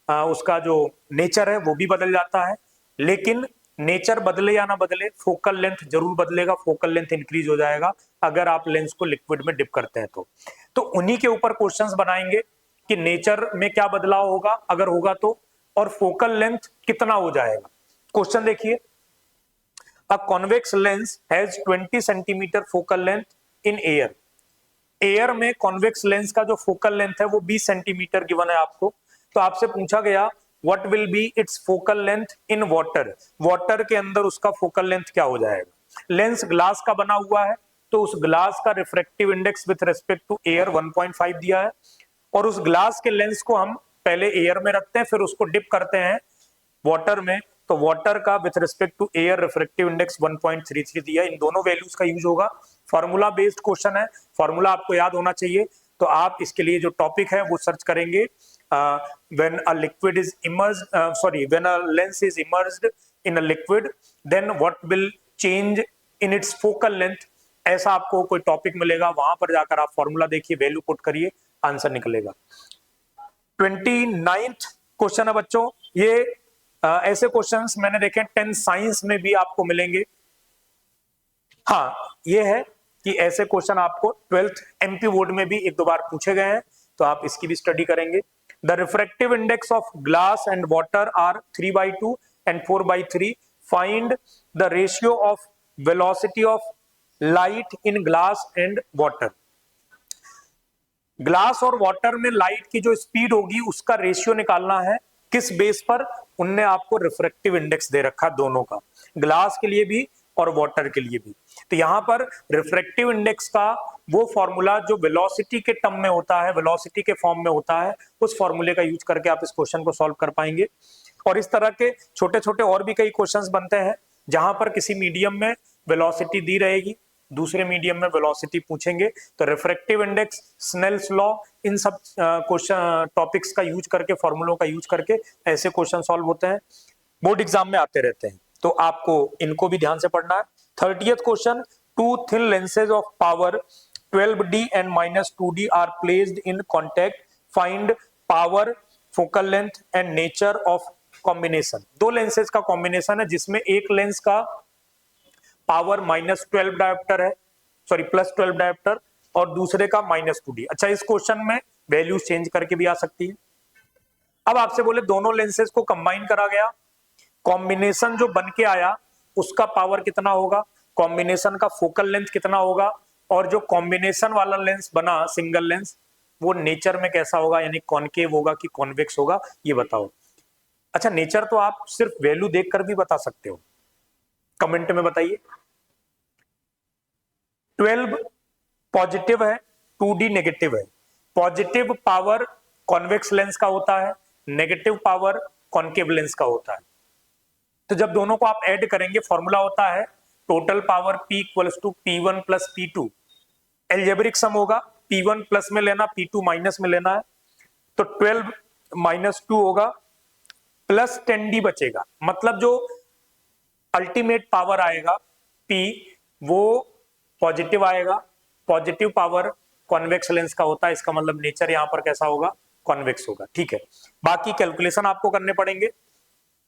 उसका जो नेचर है वो भी बदल जाता है, लेकिन नेचर बदले या ना बदले फोकल लेंथ जरूर बदलेगा, फोकल लेंथ इंक्रीज हो जाएगा अगर आप लेंस को लिक्विड में डिप करते हैं तो उन्हीं के ऊपर क्वेश्चंस बनाएंगे कि नेचर में क्या बदलाव होगा अगर होगा तो, और फोकल लेंथ कितना हो जाएगा। क्वेश्चन देखिए, A convex lens has 20 centimetre focal length in air. Air में कॉन्वेक्स लेंस का जो फोकल लेंथ है वो 20 सेंटीमीटर गिवन है आपको। तो आपसे पूछा गया what will B it's focal length in water, water के अंदर उसका फोकल लेंथ क्या हो जाएगा। लेंस ग्लास का बना हुआ है तो उस ग्लास का refractive index with respect to air 1.5 दिया है, और उस ग्लास के लेंस को हम पहले एयर में रखते हैं फिर उसको डिप करते हैं वाटर में, तो वाटर का with respect to air refractive index 1.33 दिया। इन दोनों वैल्यूज का यूज होगा। फॉर्मूला बेस्ड क्वेश्चन है, फॉर्मूला आपको याद होना चाहिए, तो आप इसके लिए जो टॉपिक है वो सर्च करेंगे, when a liquid is emerged, when a lens is emerged in a liquid then what will change in its focal length, ऐसा आपको कोई टॉपिक मिलेगा, वहां पर जाकर आप फॉर्मूला देखिए, वैल्यू पुट करिए, आंसर निकलेगा। 29th क्वेश्चन है बच्चों, ये ऐसे क्वेश्चंस मैंने देखे 10 साइंस में भी आपको मिलेंगे। हाँ, ये है कि ऐसे क्वेश्चन आपको 12th एमपी बोर्ड में भी एक दो बार पूछे गए हैं, तो आप इसकी भी स्टडी करेंगे। The refractive index of glass and water are 3/2 and 4/3, find the ratio of velocity of light in glass and water. Glass और वाटर में लाइट की जो स्पीड होगी उसका रेशियो निकालना है, किस बेस पर, उनने आपको रिफ्रैक्टिव इंडेक्स दे रखा दोनों का, ग्लास के लिए भी और वाटर के लिए भी। तो यहां पर रिफ्रैक्टिव इंडेक्स का वो फॉर्मूला जो वेलोसिटी के टर्म में होता है, वेलोसिटी के फॉर्म में होता है, उस फॉर्मूले का यूज करके आप इस क्वेश्चन को सॉल्व कर पाएंगे। और इस तरह के छोटे छोटे और भी कई क्वेश्चंस बनते हैं जहां पर किसी मीडियम में वेलोसिटी दी रहेगी, दूसरे मीडियम में वेलोसिटी पूछेंगे, तो रिफ्रैक्टिव इंडेक्स, स्नेल्स लॉ, इन सब क्वेश्चन टॉपिक्स का यूज करके, फॉर्मूलों का यूज करके ऐसे क्वेश्चन सॉल्व होते हैं, बोर्ड एग्जाम में आते रहते हैं, तो आपको इनको भी ध्यान से पढ़ना है। 30th question, two thin lenses of power 12D and -2D are placed in contact, find power, focal length and nature of combination। दो लेंसेज का कॉम्बिनेशन है जिसमें एक लेंस का पावर -12 डायोप्टर है, सॉरी +12 डायोप्टर, और दूसरे का -2D। अच्छा, इस क्वेश्चन में वैल्यूज चेंज करके भी आ सकती है। अब आपसे बोले दोनों लेंसेज को कंबाइन करा गया, कॉम्बिनेशन जो बन के आया उसका पावर कितना होगा, कॉम्बिनेशन का फोकल लेंथ कितना होगा, और जो कॉम्बिनेशन वाला लेंस बना सिंगल लेंस वो नेचर में कैसा होगा, यानी कॉनकेव होगा कि कॉन्वेक्स होगा, ये बताओ। अच्छा, नेचर तो आप सिर्फ वैल्यू देखकर भी बता सकते हो, कमेंट में बताइए। 12 पॉजिटिव है, 2D नेगेटिव है। पॉजिटिव पावर कॉन्वेक्स लेंस का होता है, नेगेटिव पावर कॉनकेव लेंस का होता है। तो जब दोनों को आप ऐड करेंगे फॉर्मूला होता है total power P = P1 + P2। Algebraic sum होगा, P1 प्लस में लेना, P2 माइनस में लेना है, तो 12 - 2 होगा, प्लस 10D बचेगा, मतलब जो अल्टीमेट पावर आएगा P वो पॉजिटिव आएगा। पॉजिटिव पावर कॉन्वेक्स लेंस का होता है, इसका मतलब नेचर यहां पर कैसा होगा, कॉन्वेक्स होगा। ठीक है, बाकी कैलकुलेशन आपको करने पड़ेंगे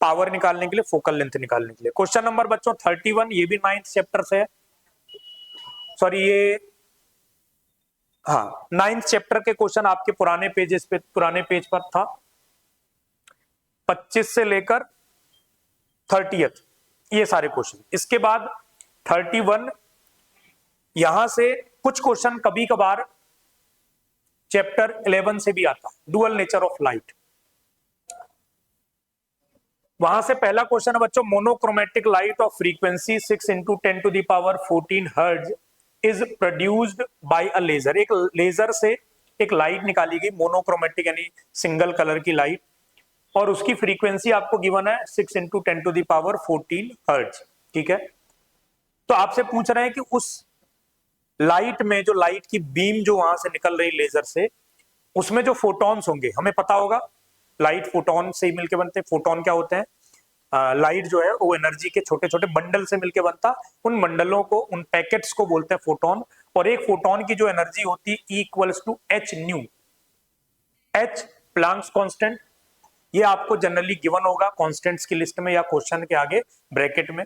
पावर निकालने के लिए, फोकल लेंथ निकालने के लिए। क्वेश्चन नंबर बच्चों 31, ये भी 9th चैप्टर से है, सॉरी ये हाँ 9th चैप्टर के क्वेश्चन आपके पुराने पेजेस पे, पुराने पेज पर था, 25 से लेकर 30th ये सारे क्वेश्चन। इसके बाद 31 यहां से कुछ क्वेश्चन कभी कभार चैप्टर 11 से भी आता, डुअल नेचर ऑफ लाइट। वहां से पहला क्वेश्चन है बच्चों, monochromatic light of frequency 6 × 10⁻14 hertz is produced by a laser. एक लेजर से एक लाइट निकाली गई, मोनोक्रोमेटिक यानी सिंगल कलर की लाइट, और उसकी फ्रीक्वेंसी आपको गिवन है 6 × 10⁻14 हर्ट्ज। ठीक है, तो आपसे पूछ रहे हैं कि उस लाइट में जो लाइट की बीम जो वहां से निकल रही लेजर से, उसमें जो फोटॉन्स होंगे, हमें पता होगा लाइट फोटॉन से ही मिलकर बनते हैं। फोटॉन क्या होते हैं, लाइट जो है वो एनर्जी के छोटे छोटे बंडल से मिलकर बनता, उन बंडलों को, उन पैकेट्स को बोलते हैं फोटॉन। और एक फोटॉन की जो एनर्जी होती है E = h/nu, h Planck's constant, ये आपको जनरली गिवन होगा कांस्टेंट्स की लिस्ट में या क्वेश्चन के आगे ब्रैकेट में,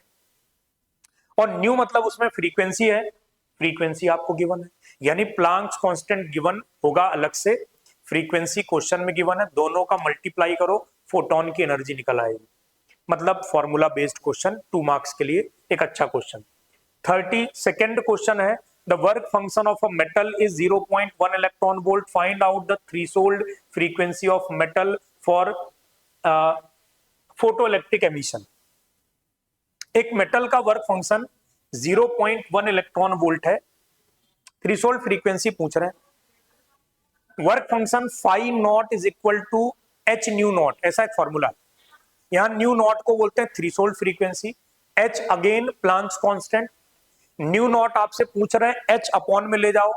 और न्यू मतलब उसमें फ्रीक्वेंसी है, फ्रीक्वेंसी आपको गिवन है, यानी प्लैंक्स कांस्टेंट गिवन होगा अलग से, फ्रीक्वेंसी क्वेश्चन में गिवन है, दोनों का मल्टीप्लाई करो, फोटॉन की एनर्जी निकल आएगी। मतलब फॉर्मूला बेस्ड क्वेश्चन 2 मार्क्स के लिए एक अच्छा क्वेश्चन। 32nd क्वेश्चन है, the work function of a metal is 0.1 electron volt, find out the threshold frequency of metal for photo electric emission. एक मेटल का वर्क फंक्शन 0.1 इलेक्ट्रॉन वोल्ट है, threshold frequency पूछ रहे हैं, work function phi naught is equal to H nu naught, ऐसा एक फॉर्मूला। यहां न्यू नॉट को बोलते हैं threshold frequency, H again Planck's constant, nu not आपसे पूछ रहे हैं एच अपॉन में ले जाओ,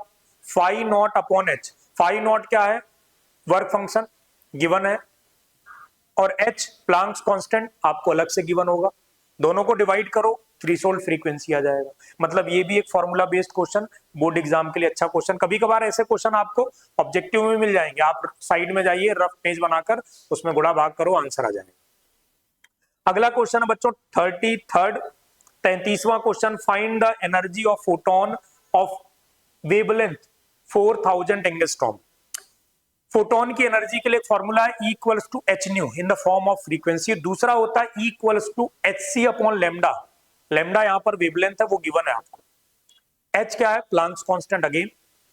phi naught upon H. Phi naught क्या है, वर्क फंक्शन गिवन है, और एच प्लांक्स कांस्टेंट आपको अलग से गिवन होगा, दोनों को डिवाइड करो, थ्रेशोल्ड फ्रीक्वेंसी आ जाएगा। मतलब ये भी एक formula based question, board exam के लिए अच्छा क्वेश्चन। कभी कभार ऐसे क्वेश्चन आपको ऑब्जेक्टिव में मिल जाएंगे, आप साइड में जाइए, रफ पेज बनाकर उसमें गुणा भाग करो, आंसर आ जाएगा। अगला क्वेश्चन है बच्चों 33वां question, find the energy of photon of wavelength 4000 angstrom. Photon की एनर्जी के लिए फॉर्मूला है E equals to H nu in the form of frequency, दूसरा होता है E equals to H C upon lambda. Lambda यहां पर वेवलेंथ है, वो गिवन है आपको। H क्या है, प्लांक्स कांस्टेंट अगेन।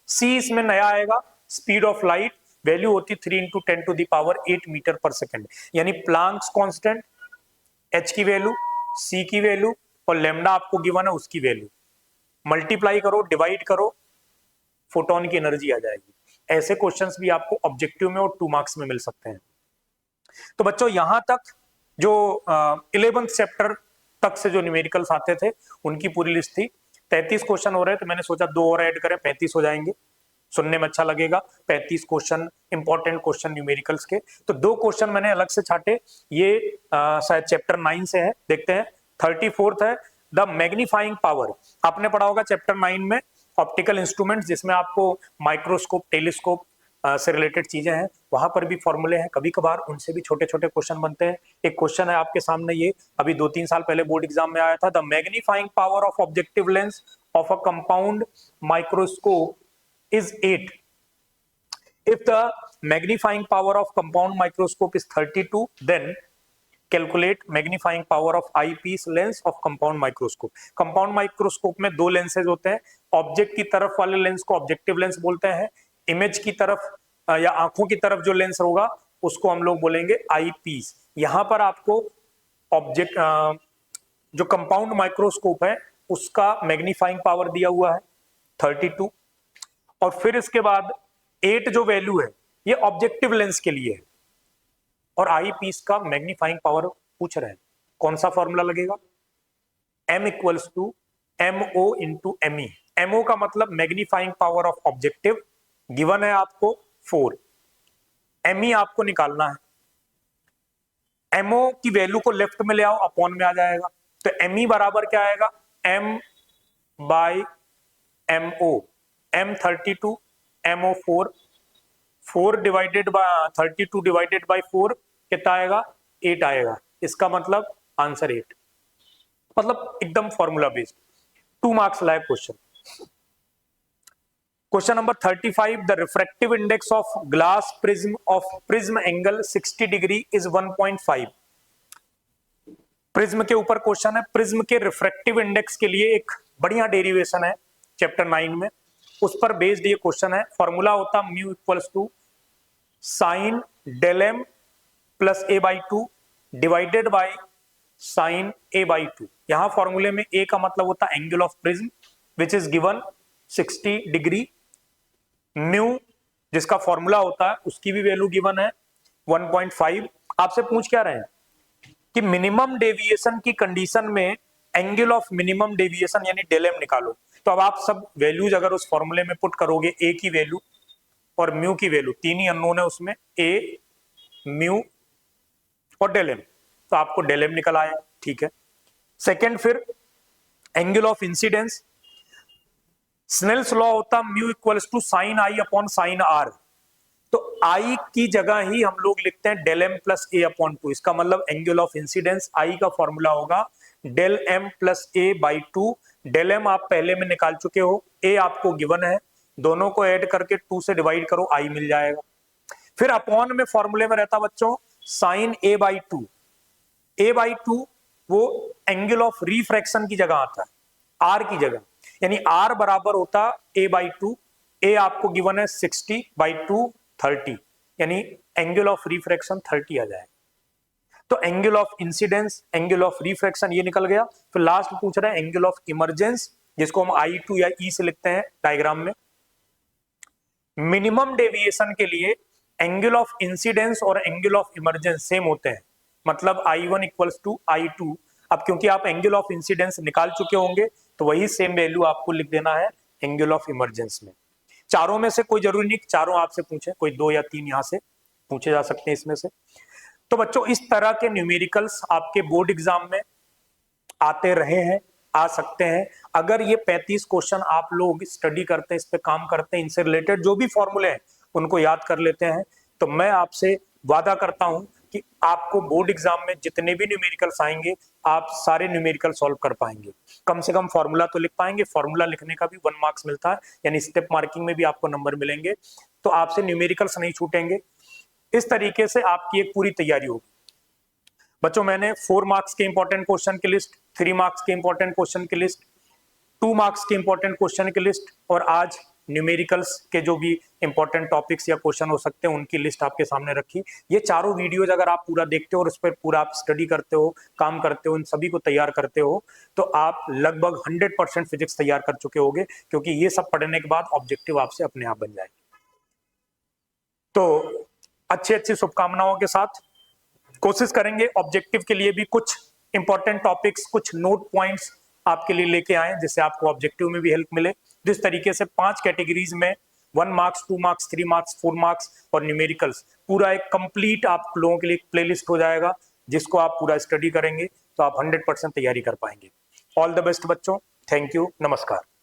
C इसमें नया आएगा, स्पीड ऑफ लाइट, वैल्यू होती 3 × 10⁸ मीटर पर सेकेंड, यानी प्लांक्स कांस्टेंट, H की वैल्यू, C की वैल्यू और लेमडा आपको गिवन है उसकी वैल्यू, मल्टीप्लाई करो, डिवाइड करो, फोटोन की एनर्जी आ जाएगी। ऐसे क्वेश्चंस भी आपको ऑब्जेक्टिव में और 2 मार्क्स में मिल सकते हैं। तो बच्चों यहां तक जो 11th चैप्टर तक से जो न्यूमेरिकल्स आते थे उनकी पूरी लिस्ट थी। 33 क्वेश्चन हो रहे हैं, तो मैंने सोचा 2 और ऐड करें, 35 हो जाएंगे, सुनने में अच्छा लगेगा। 35 क्वेश्चन इंपॉर्टेंट क्वेश्चन न्यूमेरिकल्स के। तो 2 क्वेश्चन मैंने अलग से छाटे, ये शायद चैप्टर 9 से है, देखते हैं। 34th है द मैग्नीफाइंग पावर। आपने पढ़ा होगा चैप्टर 9 में ऑप्टिकल इंस्ट्रूमेंट्स, जिसमें आपको माइक्रोस्कोप, टेलीस्कोप से रिलेटेड चीजें हैं, वहां पर भी फॉर्मूले हैं, कभी कभार उनसे भी छोटे छोटे क्वेश्चन बनते हैं। एक क्वेश्चन है आपके सामने, ये अभी 2-3 साल पहले बोर्ड एग्जाम में आया था, the magnifying power of objective lens of a compound microscope is 8 if the magnifying power of compound microscope is 32, then calculate magnifying power of eyepiece lens of compound microscope। compound microscope में 2 lenses होते हैं, object की तरफ वाले lens को objective lens बोलते हैं, image की तरफ या आंखों की तरफ जो लेंस होगा उसको हम लोग बोलेंगे आई पीस। यहां पर आपको ऑब्जेक्ट जो कंपाउंड माइक्रोस्कोप है उसका मैग्नीफाइंग पावर दिया हुआ है 32, और फिर इसके बाद 8 जो वैल्यू है ये ऑब्जेक्टिव लेंस के लिए है, और आई पीस का मैग्नीफाइंग पावर पूछ रहे हैं। कौन सा फॉर्मूला लगेगा, M equals to MO into ME। MO का मतलब magnifying power of objective, given है आपको 4, ME आपको निकालना है। MO की वैल्यू को लेफ्ट में ले आओ, अपॉन में आ जाएगा, तो ME बराबर क्या आएगा, M/MO। M 32, MO 4, 4 divided by 32 divided by 4 कितना आएगा, 8 आएगा। इसका मतलब आंसर 8, मतलब एकदम formula based. 2 marks live question. Question number 35, the refractive index of glass prism of prism angle 60 degree is 1.5। Prism के ऊपर क्वेश्चन है, प्रिज्म के रिफ्रैक्टिव इंडेक्स के लिए एक बढ़िया डेरिवेशन है चैप्टर 9 में, उस पर बेस्ड ये क्वेश्चन है। फॉर्मूला होता mu equals to sine del M plus a/2 divided by sine a/2। यहां फॉर्मूले में a का मतलब होता है angle of prism which is given 60 degree. Mu जिसका फॉर्मूला होता है उसकी भी वैल्यू गिवन है 1.5। आपसे पूछ क्या रहे हैं कि मिनिमम डेविएशन की कंडीशन में एंगल ऑफ मिनिमम डेविएशन यानी डेल एम निकालो। तो अब आप सब वैल्यूज अगर उस फॉर्मूले में पुट करोगे, ए की वैल्यू और म्यू की वैल्यू, 3 ही अननोन है उसमें, ए, म्यू और डेल एम, तो आपको डेल एम निकल आया, ठीक है। सेकेंड, फिर angle of incidence, Snell's law होता mu equals to sine I upon sine R, तो आई की जगह ही हम लोग लिखते हैं del M plus A upon 2। इसका मतलब एंगल ऑफ इंसिडेंस आई का फॉर्मूला होगा del M plus A by 2। Del M आप पहले में निकाल चुके हो, ए आपको गिवन है, दोनों को ऐड करके 2 से डिवाइड करो, आई मिल जाएगा। फिर अपॉन में फॉर्मूले में रहता बच्चों साइन a/2। a/2 वो एंगल ऑफ रिफ्रैक्शन की जगह आता है, आर की जगह, यानी आर बराबर होता a/2। ए आपको गिवन है 60/2 30, यानी एंगल ऑफ रिफ्रैक्शन 30 आ जाएगा। तो angle of incidence, angle of refraction ये निकल गया। फिर लास्ट पूछ रहा है एंगल ऑफ इमरजेंस, जिसको हम I2 या E से लिखते हैं डायग्राम में। मिनिमम डेविएशन के लिए एंगल ऑफ इंसिडेंस और एंगल ऑफ इमरजेंस सेम होते हैं, मतलब I1 इक्वल्स टू I2। अब क्योंकि आप एंगल ऑफ इंसिडेंस निकाल चुके होंगे तो वही सेम वैल्यू आपको लिख देना है एंगल ऑफ इमरजेंस में। चारों में से कोई जरूरी नहीं चारों आपसे पूछे, कोई 2 या 3 यहां से पूछे जा सकते हैं इसमें से। तो बच्चों इस तरह के न्यूमेरिकल्स आपके बोर्ड एग्जाम में आते रहे हैं, आ सकते हैं। अगर ये 35 क्वेश्चन आप लोग स्टडी करते हैं, इस पे काम करते हैं, इनसे रिलेटेड जो भी फॉर्मूले हैं उनको याद कर लेते हैं, तो मैं आपसे वादा करता हूं कि आपको बोर्ड एग्जाम में जितने भी न्यूमेरिकल्स आएंगे आप सारे न्यूमेरिकल सॉल्व कर पाएंगे। कम से कम फॉर्मूला तो लिख पाएंगे। फॉर्मूला लिखने का भी 1 मार्क्स मिलता है, यानी स्टेप मार्किंग में भी आपको नंबर मिलेंगे। तो आपसे न्यूमेरिकल्स नहीं छूटेंगे। इस तरीके से आपकी एक पूरी तैयारी होगी। बच्चों मैंने 4 मार्क्स के इंपॉर्टेंट क्वेश्चन की लिस्ट, 3 मार्क्स के इंपॉर्टेंट क्वेश्चन की लिस्ट, 2 मार्क्स के इंपॉर्टेंट क्वेश्चन की लिस्ट और आज न्यूमेरिकल्स के जो भी इंपॉर्टेंट टॉपिक्स या क्वेश्चन हो सकते हैं उनकी लिस्ट आपके सामने रखी। ये चारों वीडियोज अगर आप पूरा देखते हो और उस पर पूरा आप स्टडी करते हो, काम करते हो, इन सभी को तैयार करते हो, तो आप लगभग 100% फिजिक्स तैयार कर चुके होगे, क्योंकि ये सब पढ़ने के बाद ऑब्जेक्टिव आपसे अपने आप बन जाएंगे। तो अच्छी शुभकामनाओं के साथ कोशिश करेंगे ऑब्जेक्टिव के लिए भी कुछ इंपॉर्टेंट टॉपिक्स, कुछ नोट पॉइंट्स आपके लिए लेके आए जिससे आपको ऑब्जेक्टिव में भी हेल्प मिले। जिस तरीके से 5 कैटेगरीज में 1 मार्क्स, 2 मार्क्स, 3 मार्क्स, 4 मार्क्स और न्यूमेरिकल्स पूरा एक कंप्लीट आप लोगों के लिए प्लेलिस्ट हो जाएगा, जिसको आप पूरा स्टडी करेंगे तो आप 100% तैयारी कर पाएंगे। ऑल द बेस्ट बच्चों, थैंक यू, नमस्कार।